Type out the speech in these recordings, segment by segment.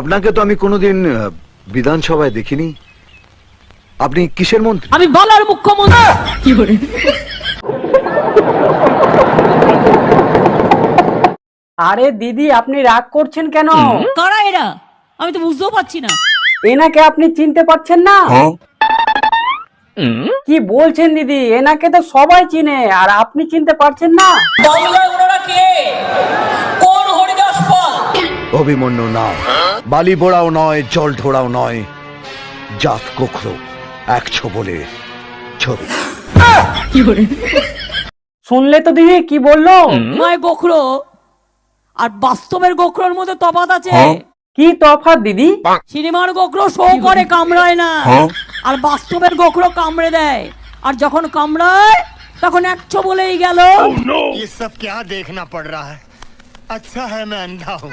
আপনাকে তো আমি কোনোদিন বিধানসভায় দেখিনি। আপনি কিসের মন্ত্রী? আমি বলার মুখ্যমন্ত্রী। কি করে? আরে দিদি, আপনি রাগ করছেন কেন? কারা এরা? আমি তো বুঝতেও পারছি না। এনাকে আপনি চিনতে পারছেন না? কি বলছেন দিদি? এনাকে তো সবাই চিনে, আর আপনি চিনতে পারছেন না? অভিমন্যু না, বালি বোড়াও নয়, জল ঢোড়াও নয়, জাত কোখরো, এক ছোবলে ছবি। কি করে? শুনলে তো দিদি কি বললো? নয় গোখরো আর বাস্তবের গোখরোর মধ্যে তফাৎ আছে। কি তফাৎ দিদি? সিনেমার গোখরো শো করে, কামড়ায় না। আর বাস্তবের গোখরো কামড়ে দেয়, আর যখন কামড়ায় তখন একশো বলেই গেল। ये सब क्या देखना पड़ रहा है? अच्छा है मैं अंधा हूँ।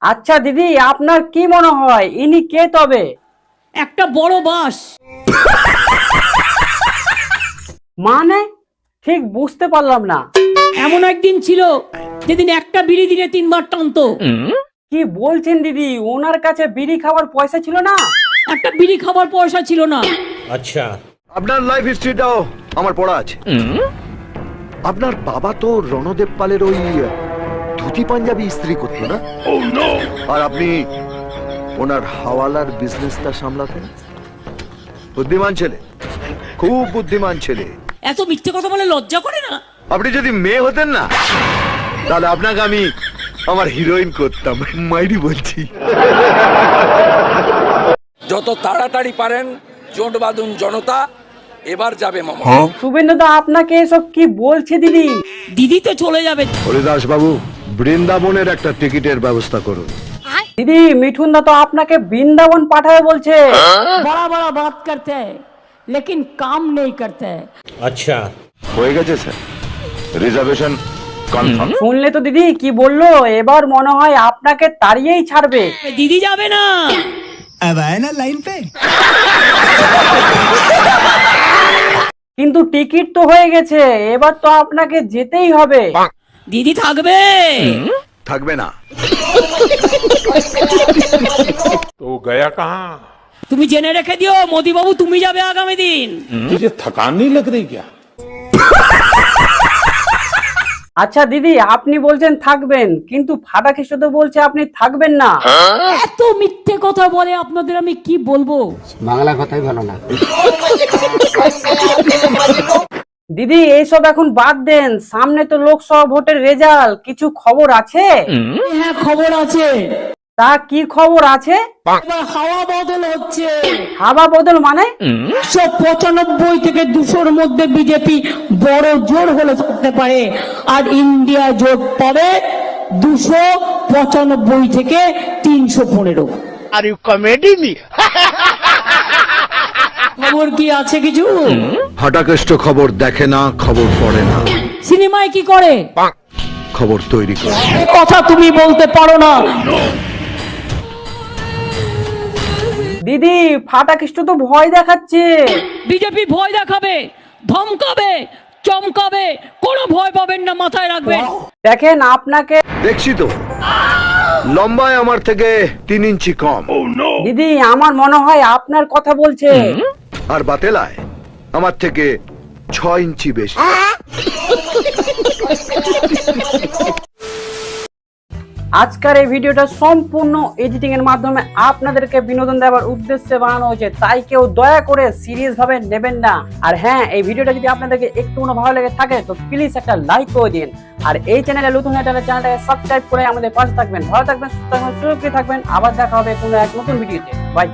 আচ্ছা দিদি, আপনার কি মনে হয় ইনি কে তবে? একটা বড় বাস। মানে ঠিক বুঝতে পারলাম না। এমন একদিন ছিল যেদিন একটা বিড়ি দিনে 3 বার টানতো। কি বলছেন দিদি? ওনার কাছে বিড়ি খাওয়ার পয়সা ছিল না? একটা বিড়ি খাবার পয়সা ছিল না। আপনার লাইফ হিস্ট্রিটাও আমার পড়া আছে। আপনার বাবা তো রণদেব পালের ওই ধুতি পাঞ্জাবি ইস্ত্রি করতো না? আর আপনি ওনার হাওয়ালার বিজনেসটা সামলাতেন। বুদ্ধিমান ছেলে, খুব বুদ্ধিমান ছেলে। এত মিথ্যে কথা বলে লজ্জা করে না? আপনি যদি মেয়ে হতেন না, তাহলে আপনাকে আমি আমার হিরোইন করতাম। মাইরি বলছি। যত তাড়াতাড়ি পারেন জোট বাঁধুন জনতা, এবার যাবে মামা। শুভেন্দু দা আপনাকে এসব কি বলছে দিদি? দিদি তো চলে যাবে। হরিদাস বাবু, বৃন্দাবনের একটা টিকিটের ব্যবস্থা করুন। দিদি, মিঠুন দা তো আপনাকে বৃন্দাবন পাঠাবে বলছে। বড়া বড়া বাত করতে हैं, लेकिन काम नहीं करते हैं। হয়ে গেছে স্যার, রিজার্ভেশন কনফার্ম। শুনলে তো দিদি কি বললো? এবার মনে হয় আপনাকে তাড়িয়েই ছাড়বে। দিদি যাবে না। अब आए ना लाइन पे। কিন্তু টিকিট তো হয়ে গেছে, এবার তো আপনাকে যেতেই হবে। দিদি থাকবে। থাকবে না। तो गया कहाँ? তুমি জেনে রেখে দিও, মোদি বাবু তুমি যাবে আগামী দিন। तुझे थकान नहीं लग रही क्या? আচ্ছা দিদি, আপনি বলছেন থাকবেন, কিন্তু ফাটা খ্রিস্ট তো বলছে আপনি থাকবেন না। এত মিথ্যে কথা বলে আপনাদের আমি কি বলবো? বাংলা কথাই ভালো না। দিদি এইসব এখন বাদ দেন, সামনে তো লোকসভা ভোটের রেজাল্ট, কিছু খবর আছে? হ্যাঁ খবর আছে। তা কি খবর আছে? এবার হাওয়া বদল হচ্ছে। হাওয়া বদল মানে? 195 থেকে 200-র মধ্যে বিজেপি বড় জোর হলে থাকতে পারে, আর ইন্ডিয়া জোট পাবে 295 থেকে 315। Are you comedy me? খবর কি আছে কিছু? ফাটাকেষ্ট খবর দেখে না, খবর পড়ে না, সিনেমায় কি করে? খবর তৈরি করে। এ কথা তুমি বলতে পারো না। দিদি, ফাটা খ্রিস্ট তো ভয় দেখাচ্ছে। বিজেপি ভয় দেখাবে, ধমকাবে, চমকাবে, কোনো ভয় পাবেন না, মাথায় রাখবেন। দেখেন আপনাকে দেখছি তো, লম্বায় আমার থেকে 3 ইঞ্চি কম, দিদি আমার মনে হয় আপনার কথা বলছে। আর বাতেলায় আমার থেকে 6 ইঞ্চি বেশি। আজকের এই ভিডিওটা সম্পূর্ণ এডিটিং এর মাধ্যমে আপনাদেরকে বিনোদন দেওয়ার উদ্দেশ্যে বানানো হয়েছে, তাই কেউ দয়া করে সিরিয়াস ভাবে নেবেন না। আর হ্যাঁ, এই ভিডিওটা যদি আপনাদেরকে একটু ভালো লেগে থাকে তো প্লিজ একটা লাইক করে দিন, আর এই চ্যানেলে নতুন হয়ে থাকলে চ্যানেলটাকে সাবস্ক্রাইব করে আমাদের পাশে থাকবেন। ভালো থাকবেন, সুস্থ থাকবেন, সুরক্ষিত থাকবেন। আবার দেখা হবে কোনো এক নতুন ভিডিওতে। বাই।